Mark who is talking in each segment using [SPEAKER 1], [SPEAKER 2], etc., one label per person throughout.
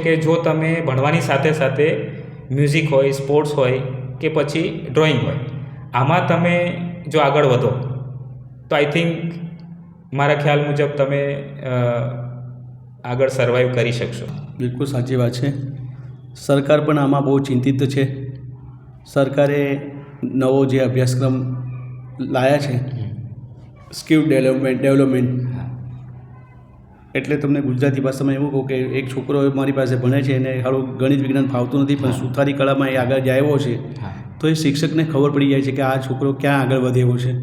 [SPEAKER 1] કે જો તમે ભણવાની સાથે સાથે મ્યુઝિક હોય, સ્પોર્ટ્સ હોય કે પછી ડ્રોઈંગ હોય, આમાં તમે જો આગળ વધો તો આઈ થિંક મારા ખ્યાલ મુજબ તમે આગળ સર્વાઈવ કરી શકશો.
[SPEAKER 2] બિલકુલ સાચી વાત છે. સરકાર પણ આમાં બહુ ચિંતિત છે. સરકારે નવો જે અભ્યાસક્રમ લાવ્યા છે, સ્કિલ ડેવલપમેન્ટ, એટલે તમને ગુજરાતી ભાષામાં એવું કહું કે એક છોકરો મારી પાસે ભણે છે અને સારું ગણિત વિજ્ઞાન ફાવતું નથી, પણ સુથારી કળામાં એ આગળ આવ્યો છે, તો એ શિક્ષકને ખબર પડી જાય છે કે આ છોકરો ક્યાં આગળ વધેવો છે,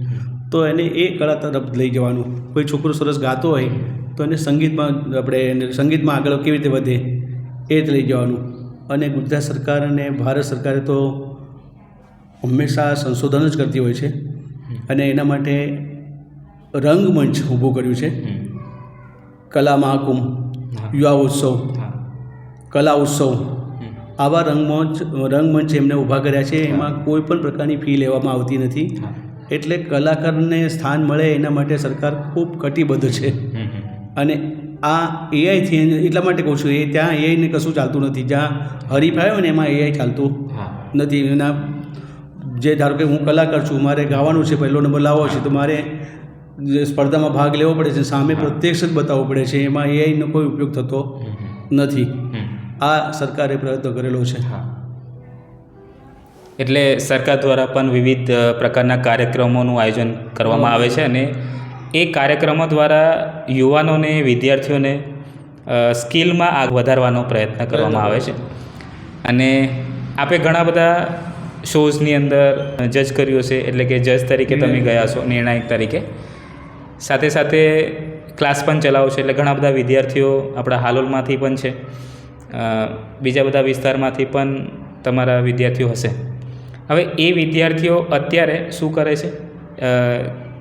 [SPEAKER 2] તો એને એ કળા તરફ લઈ જવાનું. કોઈ છોકરો સરસ ગાતો હોય તો એને સંગીતમાં આગળ કેવી રીતે વધે એ જ લઈ જવાનું. અને ગુજરાત સરકાર અને ભારત સરકારે તો હંમેશા સંશોધન જ કરતી હોય છે અને એના માટે રંગમંચ ઊભું કર્યું છે. કલા મહાકુંભ, યુવા ઉત્સવ, કલા ઉત્સવ, આવા રંગમંચ એમને ઊભા કર્યા છે. એમાં કોઈ પણ પ્રકારની ફી લેવામાં આવતી નથી, એટલે કલાકારને સ્થાન મળે એના માટે સરકાર ખૂબ કટિબદ્ધ છે. અને આ એઆઈથી એટલા માટે કહું છું, ત્યાં એઆઈને કશું ચાલતું નથી. જ્યાં હરીફાઈ હોય ને એમાં એઆઈ ચાલતું નથી. એના જે ધારો કે હું કલાકાર છું, મારે ગાવાનું છે, પહેલો નંબર લાવવો છે, તો મારે જે સ્પર્ધામાં ભાગ લેવો પડે છે, સામે પ્રત્યક્ષ જ બતાવવું પડે છે, એમાં એઆઈનો કોઈ ઉપયોગ થતો નથી. આ સરકારે પ્રયત્ન કરેલો છે.
[SPEAKER 1] એટલે સરકાર દ્વારા પણ વિવિધ પ્રકારના કાર્યક્રમોનું આયોજન કરવામાં આવે છે અને એ કાર્યક્રમો દ્વારા યુવાનોને, વિદ્યાર્થીઓને સ્કિલમાં આગ વધારવાનો પ્રયત્ન કરવામાં આવે છે. અને આપે ઘણા બધા શોઝની અંદર જજ કર્યું છે, એટલે કે જજ તરીકે તમે ગયા છો, નિર્ણાયક તરીકે, સાથે સાથે ક્લાસ પણ ચલાવો છો, એટલે ઘણા બધા વિદ્યાર્થીઓ આપણા હાલોલમાંથી પણ છે, બીજા બધા વિસ્તારમાંથી પણ તમારા વિદ્યાર્થીઓ હશે. હવે એ વિદ્યાર્થીઓ અત્યારે શું કરે છે,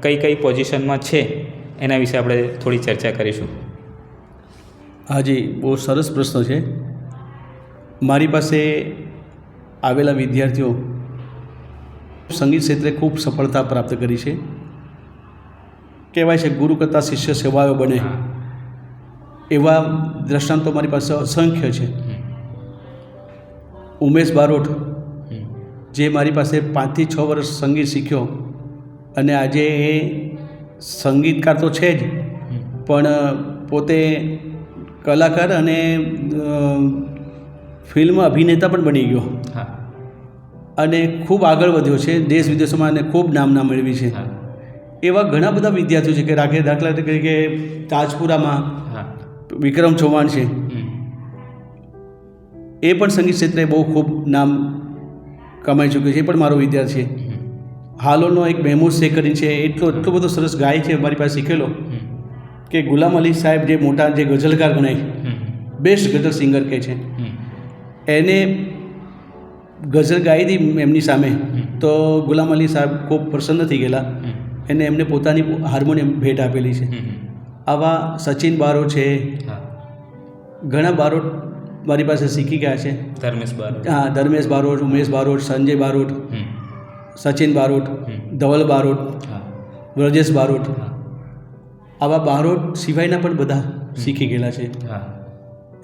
[SPEAKER 1] કઈ કઈ પોઝિશનમાં છે, એના વિશે આપણે થોડી ચર્ચા કરીશું.
[SPEAKER 2] હાજી, બહુ સરસ પ્રશ્ન છે. મારી પાસે આવેલા વિદ્યાર્થીઓ સંગીત ક્ષેત્રે ખૂબ સફળતા પ્રાપ્ત કરી છે. કહેવાય છે ગુરુ કરતાં શિષ્ય સેવાયો બને, એવા દ્રષ્ટાંતો મારી પાસે અસંખ્ય છે. ઉમેશ બારોટ, જે મારી પાસે 5 થી 6 વર્ષ સંગીત શીખ્યો અને આજે એ સંગીતકાર તો છે જ, પણ પોતે કલાકાર અને ફિલ્મ અભિનેતા પણ બની ગયો અને ખૂબ આગળ વધ્યો છે. દેશ વિદેશોમાં એને ખૂબ નામના મેળવી છે. એવા ઘણા બધા વિદ્યાર્થીઓ છે કે દાખલા તરીકે તાજપુરામાં વિક્રમ ચૌહાણ છે, એ પણ સંગીત ક્ષેત્રે બહુ ખૂબ નામ કમાઈ ચૂક્યો છે, એ પણ મારો વિદ્યાર્થી છે. હાલોલનો એક મહેમૂદ શેખ કરીને છે, એટલો બધો સરસ ગાય છે, મારી પાસે શીખેલો, કે ગુલામ અલી સાહેબ જે મોટા જે ગઝલકાર ગણાય, બેસ્ટ ગઝલ સિંગર કહે છે, એને ગઝલ ગાઈ હતી એમની સામે, તો ગુલામ અલી સાહેબ ખૂબ પ્રસન્ન થઈ ગયેલા, એને એમને પોતાની હાર્મોનિયમ ભેટ આપેલી છે. આવા સચિન બારોટ છે, ઘણા બારોટ મારી પાસે શીખી ગયા છે. ધર્મેશ બારોટ, ઉમેશ બારોટ, સંજય બારોટ, સચિન બારોટ, ધવલ બારોટ, વ્રજેશ બારોટ, આવા બારોટ સિવાયના પણ બધા શીખી ગયેલા છે.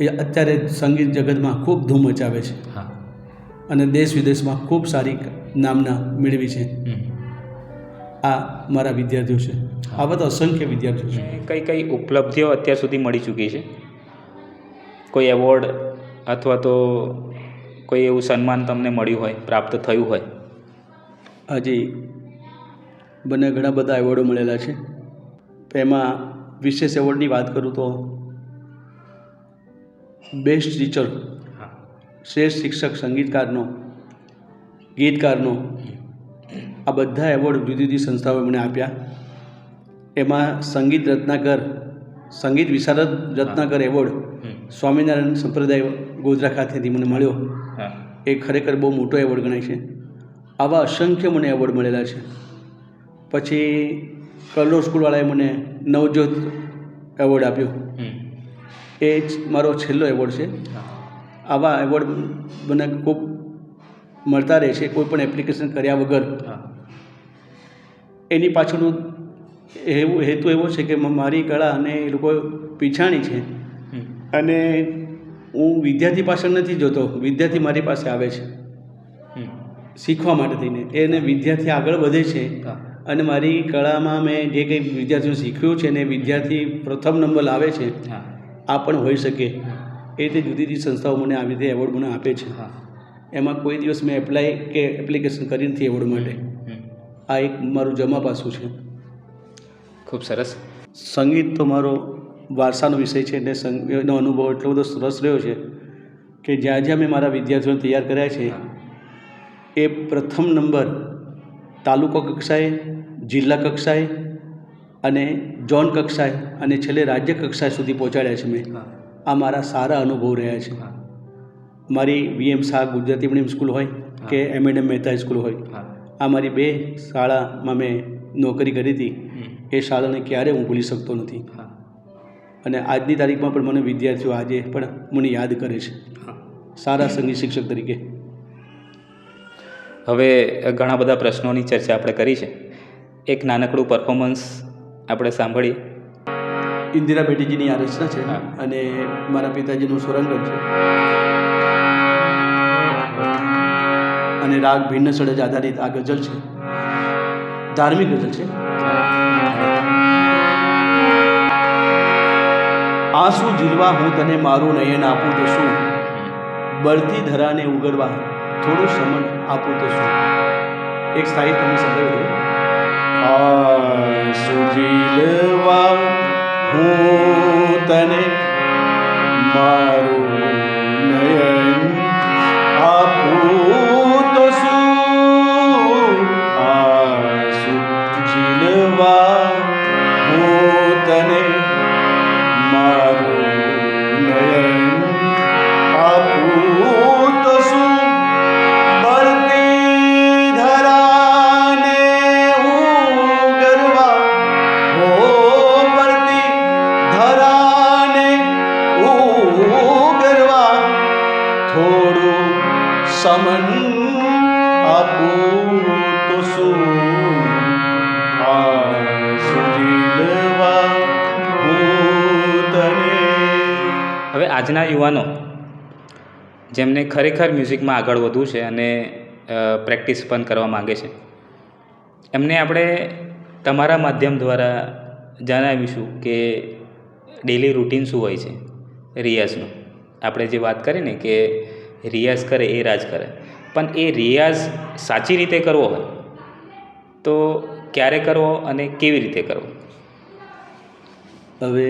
[SPEAKER 2] એ અત્યારે સંગીત જગતમાં ખૂબ ધૂમ મચાવે છે અને દેશ વિદેશમાં ખૂબ સારી નામના મેળવી છે. આ મારા વિદ્યાર્થીઓ છે. આવા તો અસંખ્ય વિદ્યાર્થીઓ છે.
[SPEAKER 1] કઈ ઉપલબ્ધિઓ અત્યાર સુધી મળી ચૂકી છે? કોઈ એવોર્ડ અથવા તો કોઈ એવું સન્માન તમને મળ્યું હોય, પ્રાપ્ત થયું હોય?
[SPEAKER 2] હજી મને ઘણા બધા એવોર્ડો મળેલા છે. એમાં વિશેષ એવોર્ડની વાત કરું તો બેસ્ટ ટીચર, શ્રેષ્ઠ શિક્ષક સંગીતકારનો ગીતકારનો, આ બધા એવોર્ડ જુદી જુદી સંસ્થાઓએ મને આપ્યા. એમાં સંગીત વિશારદ રત્નાકર એવોર્ડ સ્વામિનારાયણ સંપ્રદાય ગોધરા ખાતેથી મને મળ્યો. એ ખરેખર બહુ મોટો એવોર્ડ ગણાય છે. આવા અસંખ્ય મને એવોર્ડ મળેલા છે. પછી કલ્લોર સ્કૂલવાળાએ મને નવજોત એવોર્ડ આપ્યો. એ જ મારો છેલ્લો એવોર્ડ છે. આવા એવોર્ડ મને ખૂબ મળતા રહે છે, કોઈ પણ એપ્લિકેશન કર્યા વગર. એની પાછળનું હેતુ એવો છે કે મારી કળા અને એ લોકો પીછાણી છે, અને હું વિદ્યાર્થી પાછળ નથી જોતો. વિદ્યાર્થી મારી પાસે આવે છે શીખવા માટે થઈને, એને વિદ્યાર્થી આગળ વધે છે, અને મારી કળામાં મેં જે કંઈ વિદ્યાર્થીઓ શીખ્યું છે ને વિદ્યાર્થી પ્રથમ નંબર લાવે છે, આ પણ હોઈ શકે. એ રીતે જુદી જુદી સંસ્થાઓ મને આવી રીતે એવોર્ડ મને આપે છે. એમાં કોઈ દિવસ મેં એપ્લિકેશન કરી નથી એવોર્ડ માટે. આ એક મારું જમા પાસું છે.
[SPEAKER 1] ખૂબ સરસ.
[SPEAKER 2] સંગીત તો મારો વારસાનો વિષય છે, અને એનો અનુભવ એટલો બધો સરસ રહ્યો છે કે જ્યાં જ્યાં મેં મારા વિદ્યાર્થીઓને તૈયાર કર્યા છે, એ પ્રથમ નંબર તાલુકા કક્ષાએ, જિલ્લા કક્ષાએ અને ઝોન કક્ષાએ અને છેલ્લે રાજ્ય કક્ષાએ સુધી પહોંચાડ્યા છે મેં. આ મારા સારા અનુભવ રહ્યા છે. મારી VM Shah Gujarati medium school હોય કે M&M મહેતા સ્કૂલ હોય, આ મારી 2 શાળામાં મેં નોકરી કરી હતી. એ શાળાને ક્યારેય હું ભૂલી શકતો નથી, અને આજની તારીખમાં પણ મને વિદ્યાર્થીઓ આજે પણ મને યાદ કરે છે સારા સંગીત શિક્ષક તરીકે.
[SPEAKER 1] હવે ઘણા બધા પ્રશ્નોની ચર્ચા આપણે કરી છે. એક નાનકડું પરફોર્મન્સ આપણે સાંભળીએ.
[SPEAKER 2] ઇન્દિરા બેટીજીની આ રચના છે, અને મારા પિતાજીનું સુરાંગણ છે, અને રાગ ભિન્ન સડજ આધારિત આ ગઝલ છે. ધાર્મિક ગઝલ છે. આંસુ ઝીલવા હું તને મારું નયન આપું તો શું, બળતી ધરાને ઉગડવા થોડું સમન આપું તો શું. એક સ્થાયી તમને સંભળાવી દઉં. આંસુ ઝીલવા હું તને મારું નયન આપું તો શું, આંસુ ઝીલવા હું તને મારું નયન આપું તો શું, બળતી ધરાને ઉગરવા, હો બળતી ધરાને ઉગરવા થોડું સમન આપું તો શું, આંસુ ઝીલવા હું તને.
[SPEAKER 1] હવે આજના યુવાનો જેમને ખરેખર મ્યુઝિકમાં આગળ વધવું છે અને પ્રેક્ટિસ પણ કરવા માગે છે, એમને આપણે તમારા માધ્યમ દ્વારા જણાવીશું કે ડેલી રૂટીન શું હોય છે રિયાઝનું. આપણે જે વાત કરી ને કે રિયાઝ કરે એ રાજ કરે, પણ એ રિયાઝ સાચી રીતે કરવો હોય તો ક્યારે કરવો અને કેવી રીતે કરવો?
[SPEAKER 2] હવે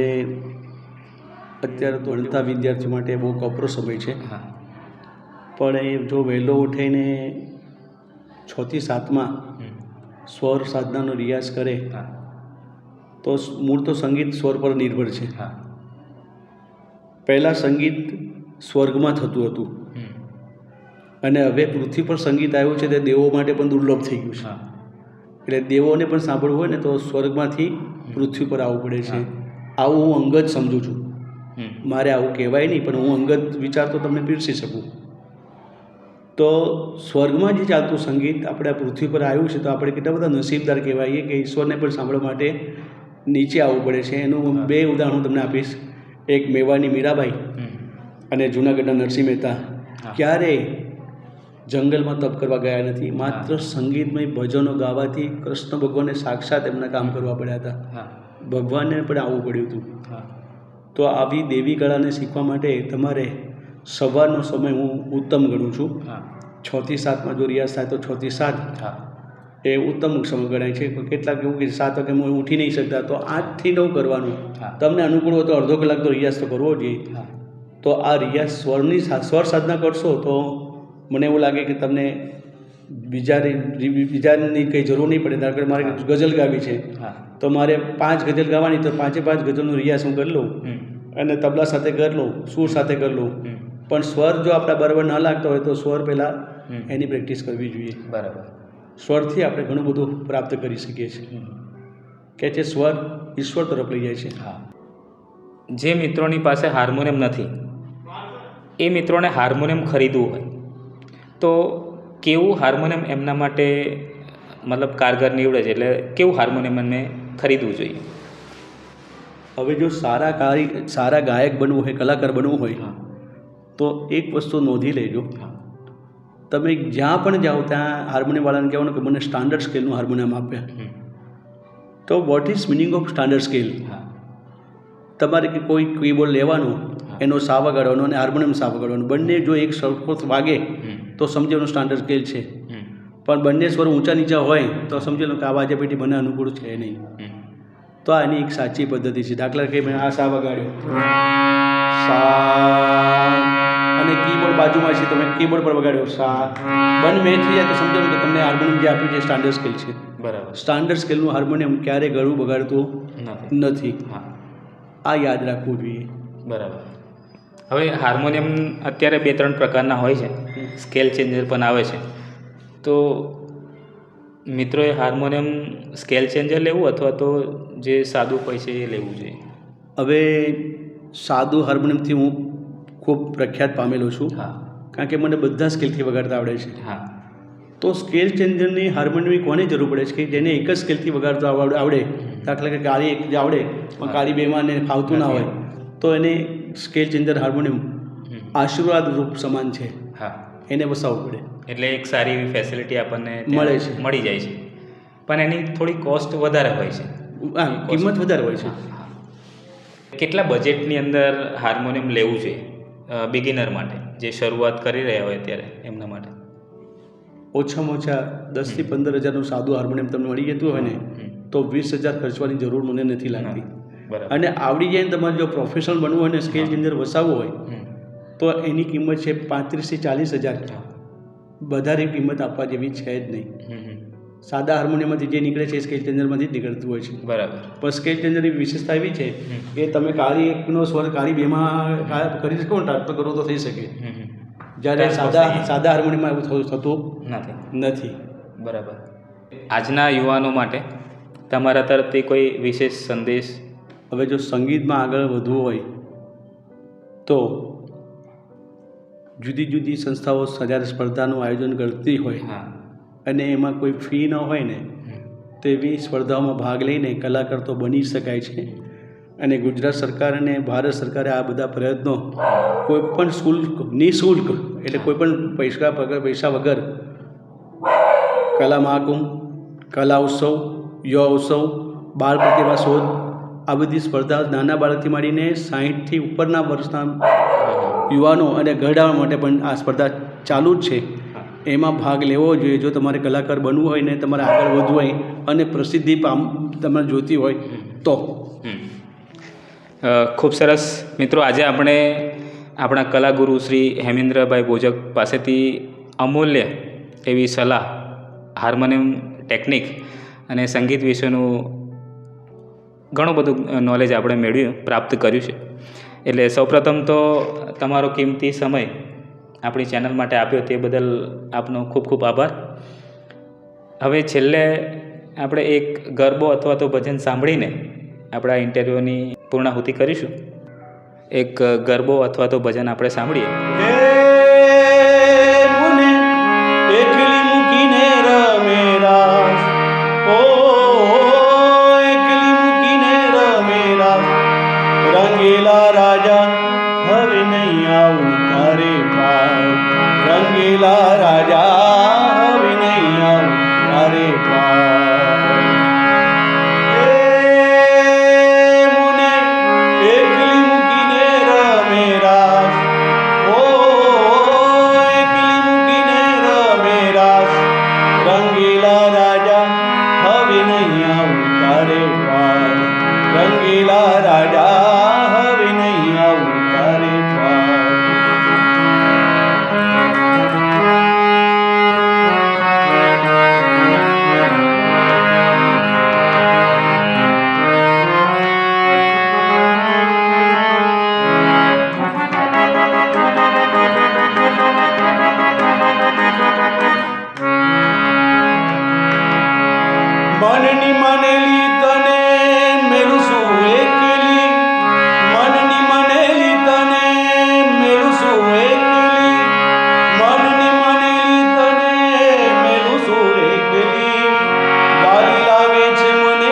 [SPEAKER 2] અત્યારે તો ભણતા વિદ્યાર્થીઓ માટે બહુ કપરો સમય છે. પણ એ જો વહેલો ઉઠીને 6 થી 7માં સ્વર સાધનાનો રિયાઝ કરે તો મૂળ તો સંગીત સ્વર પર નિર્ભર છે. પહેલાં સંગીત સ્વર્ગમાં થતું હતું, અને હવે પૃથ્વી પર સંગીત આવ્યું છે તે દેવો માટે પણ દુર્લભ થઈ ગયું છે. એટલે દેવોને પણ સાંભળવું હોય ને તો સ્વર્ગમાંથી પૃથ્વી પર આવવું પડે છે. આવું હું અંગત સમજું છું. મારે આવું કહેવાય નહીં, પણ હું અંગત વિચાર તો તમને પીરસી શકું. તો સ્વર્ગમાં જે ચાલતું સંગીત આપણે આ પૃથ્વી પર આવ્યું છે, તો આપણે કેટલા બધા નસીબદાર કહેવાઈએ કે ઈશ્વરને પણ સાંભળવા માટે નીચે આવવું પડે છે. એનું 2 ઉદાહરણ હું તમને આપીશ. એક મેવાડની મીરાબાઈ અને જૂનાગઢના નરસિંહ મહેતા ક્યારેય જંગલમાં તપ કરવા ગયા નથી. માત્ર સંગીતમય ભજનો ગાવાથી કૃષ્ણ ભગવાનને સાક્ષાત એમના કામ કરવા પડ્યા હતા. ભગવાનને પણ આવવું પડ્યું હતું. તો આવી દેવી કળાને શીખવા માટે તમારે સવારનો સમય હું ઉત્તમ ગણું છું. 6 થી 7માં જો રિયાઝ થાય તો 6 થી 7 એ ઉત્તમ સમય ગણાય છે. કેટલાક એવું કે 7 વાગે હું ઉઠી નહીં શકતા, તો 8 થી 9 કરવાનું. તમને અનુકૂળ હોય તો અડધો કલાક તો રિયાઝ તો કરવો જોઈએ. તો આ રિયાઝ સ્વર સાધના કરશો તો મને એવું લાગે કે તમને બીજાની કંઈ જરૂર નહીં પડે. ધારો કે મારે ગઝલ ગાવી છે
[SPEAKER 1] હા
[SPEAKER 2] તો મારે 5 ગઝલ ગાવાની, તો 5 ગઝલનો રિયાઝ હું કરી લઉં અને તબલા સાથે કરી લઉં, સૂર સાથે કરી લઉં. પણ સ્વર જો આપણા બરાબર ન લાગતા હોય તો સ્વર પહેલાં એની પ્રેક્ટિસ કરવી જોઈએ.
[SPEAKER 1] બરાબર.
[SPEAKER 2] સ્વરથી આપણે ઘણું બધું પ્રાપ્ત કરી શકીએ છીએ. કે છે સ્વર ઈશ્વર તરફ લઈ જાય છે.
[SPEAKER 1] હા. જે મિત્રોની પાસે હાર્મોનિયમ નથી એ મિત્રોને હાર્મોનિયમ ખરીદવું હોય તો કેવું હાર્મોનિયમ એમના માટે મતલબ કારગર નીવડે છે, એટલે કેવું હાર્મોનિયમ એમને ખરીદવું જોઈએ?
[SPEAKER 2] હવે જો સારા ગાયક બનવું હોય, કલાકાર બનવું હોય તો એક વસ્તુ નોંધી લેજો. તમે જ્યાં પણ જાઓ ત્યાં હાર્મોનિયમવાળાને કહેવાનું કે મને સ્ટાન્ડર્ડ સ્કેલનું હાર્મોનિયમ આપ્યા. તો what is meaning of standard scale? તમારે કે કોઈ કીબોર્ડ લેવાનું, એનો સા વગાડવાનો અને હાર્મોનિયમ સા વગાડવાનું, બંને જો એક સરખો વાગે તો સમજવાનું સ્ટાન્ડર્ડ સ્કેલ છે. પણ બંને સ્વર ઊંચા નીચા હોય તો સમજી લો કે આ વાજા પેટી મને અનુકૂળ છે નહીં. તો આની એક સાચી પદ્ધતિ છે. દાખલા કે મેં આ સા વગાડ્યો, સા, અને કીબોર્ડ બાજુમાં છે તો મેં કીબોર્ડ પર વગાડ્યો સા, બંને મેચ થઈ જાય તો સમજવાનું કે તમને હાર્મોનિયમ જે આપ્યું છે સ્ટાન્ડર્ડ સ્કેલ છે.
[SPEAKER 1] બરાબર.
[SPEAKER 2] સ્ટાન્ડર્ડ સ્કેલનું હાર્મોનિયમ ક્યારે ગળું બગાડતું નથી.
[SPEAKER 1] હા,
[SPEAKER 2] આ યાદ રાખવું જોઈએ.
[SPEAKER 1] બરાબર. હવે હાર્મોનિયમ અત્યારે 2-3 પ્રકારના હોય છે, સ્કેલ ચેન્જર પણ આવે છે. તો મિત્રોએ હાર્મોનિયમ સ્કેલ ચેન્જર લેવું અથવા તો જે સાદું હોય છે એ લેવું જોઈએ?
[SPEAKER 2] હવે સાદું હાર્મોનિયમથી હું ખૂબ પ્રખ્યાત પામેલો છું.
[SPEAKER 1] હા.
[SPEAKER 2] કારણ કે મને બધા સ્કેલથી વગાડતા આવડે છે.
[SPEAKER 1] હા.
[SPEAKER 2] તો સ્કેલ ચેન્જરની હાર્મોનિયમની કોને જરૂર પડે છે કે જેને એક જ સ્કેલથી વગાડતા આવડે. દાખલા કે કાળી એક જે આવડે પણ કાળી બેમાં ને ફાવતું ના હોય તો એને સ્કેલ ચેન્જર હાર્મોનિયમ આશીર્વાદ રૂપ સમાન છે.
[SPEAKER 1] હા.
[SPEAKER 2] એને વસાવવું પડે.
[SPEAKER 1] એટલે એક સારી એવી ફેસિલિટી આપણને
[SPEAKER 2] મળે છે.
[SPEAKER 1] મળી જાય છે, પણ એની થોડી કોસ્ટ વધારે હોય છે.
[SPEAKER 2] હા, કિંમત વધારે હોય છે.
[SPEAKER 1] કેટલા બજેટની અંદર હાર્મોનિયમ લેવું જોઈએ બિગિનર માટે, જે શરૂઆત કરી રહ્યા હોય ત્યારે એમના માટે?
[SPEAKER 2] ઓછામાં ઓછા 10 થી 15 હજારનું સાદું હાર્મોનિયમ તમને મળી જતું હોય ને તો 20,000 ખર્ચવાની જરૂર મને નથી લાગતી. અને આવડી જાય ને તમારે જો પ્રોફેશનલ બનવું હોય ને સ્કેલ ચેન્જર વસાવવું હોય તો એની કિંમત છે 35,000 થી 40,000. વધારે કિંમત આપવા જેવી છે જ નહીં. સાદા હાર્મોનિયમમાંથી જે નીકળે છે એ સ્કેલ ચેન્જરમાંથી જ નીકળતું હોય છે.
[SPEAKER 1] બરાબર.
[SPEAKER 2] પણ સ્કેલ ચેન્જરની વિશેષતા એવી છે કે તમે કાળી એકનો સ્વર કાળી બેમાં કરી શકો ને ટ્રાન્સફર કરવો તો થઈ શકે. જ્યારે સાદા હાર્મોનિયમમાં એવું થતું નથી.
[SPEAKER 1] બરાબર. આજના યુવાનો માટે તમારા તરફથી કોઈ વિશેષ સંદેશ?
[SPEAKER 2] હવે જો સંગીતમાં આગળ વધવું હોય તો જુદી જુદી સંસ્થાઓ જ્યારે સ્પર્ધાનું આયોજન કરતી હોય અને એમાં કોઈ ફી ન હોય ને તેવી સ્પર્ધાઓમાં ભાગ લઈને કલાકાર તો બની શકાય છે. અને ગુજરાત સરકાર અને ભારત સરકારે આ બધા પ્રયત્નો કોઈપણ નિઃશુલ્ક એટલે કોઈપણ પૈસા વગર કલા મહાકુંભ, કલા ઉત્સવ, યુવા ઉત્સવ, બાળ પ્રતિભા શોધ, આ બધી સ્પર્ધા નાના બાળકથી માંડીને 60 થી ઉપરના વર્ષના યુવાનો અને ઘરડાઓ માટે પણ આ સ્પર્ધા ચાલુ જ છે. એમાં ભાગ લેવો જોઈએ જો તમારે કલાકાર બનવું હોય ને તમારે આગળ વધવું હોય અને પ્રસિદ્ધિ તમારે જોઈતી હોય તો.
[SPEAKER 1] ખૂબ સરસ મિત્રો, આજે આપણે આપણા કલાગુરુ શ્રી હેમેન્દ્રભાઈ બોજક પાસેથી અમૂલ્ય એવી સલાહ, હાર્મોનિયમ ટેકનિક અને સંગીત વિશેનું ઘણું બધું નોલેજ આપણે પ્રાપ્ત કર્યું છે. એટલે સૌપ્રથમ તો તમારો કિંમતી સમય આપણી ચેનલ માટે આપ્યો તે બદલ આપનો ખૂબ ખૂબ આભાર. હવે છેલ્લે આપણે એક ગરબો અથવા તો ભજન સાંભળીને આપણા ઇન્ટરવ્યૂની પૂર્ણાહુતિ કરીશું. એક ગરબો અથવા તો ભજન આપણે સાંભળીએ.
[SPEAKER 2] એકલી મૂકીને રમેરા, ઓ એકલી મૂકીને રમેરા, રંગીલા રાજા હવે નહીં આવું તારે પાર, રંગીલા રાજા હવે નહીં આવું તારે પાર. મને એકલી મૂકીને રમેરા, ઓ એકલી મૂકીને રમેરા, મનની માનેલી તને મેલું શું એકલી, મનની માનેલી તને મેલું શું એકલી, મનની માનેલી તને મેલું શું એકલી. ગાલી લાગે છે મને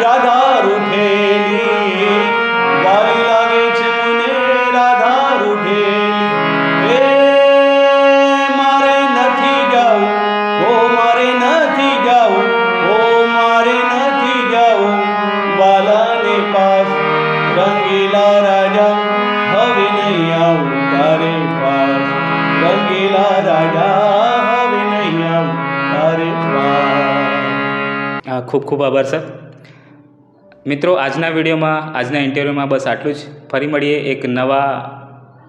[SPEAKER 2] રાધા રૂઠેલી, ગાલી લાગે છે મને રાધા રૂઠેલી. મારે નથી જાવું, ઓ મારે નથી જાવું, ઓ મારે નથી જાવું બાલાને પાસ. રંગીલા રાજા હવે નહીં આવું તારે પાસ, રંગીલા રાજા હવે નહીં આવું તારે પાસ.
[SPEAKER 1] ખૂબ ખૂબ આભાર સર. મિત્રો, આજના વિડીયોમાં, આજના ઇન્ટરવ્યૂમાં બસ આટલું જ. ફરી મળીએ એક નવા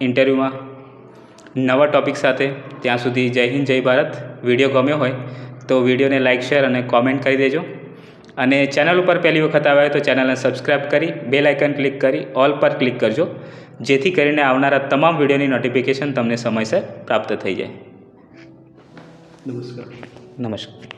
[SPEAKER 1] ઇન્ટરવ્યૂમાં નવા ટૉપિક સાથે. ત્યાં સુધી જય હિન્દ, જય ભારત. વિડીયો ગમ્યો હોય તો વિડીયોને લાઇક, શેર અને કોમેન્ટ કરી દેજો. અને ચેનલ ઉપર પહેલી વખત આવ્યા હોય તો ચેનલને સબસ્ક્રાઈબ કરી બેલ આઇકન ક્લિક કરી ઓલ પર ક્લિક કરજો, જેથી કરીને આવનારા તમામ વિડીયોની નોટિફિકેશન તમને સમયસર પ્રાપ્ત થઈ જાય.
[SPEAKER 2] નમસ્કાર.
[SPEAKER 1] નમસ્કાર.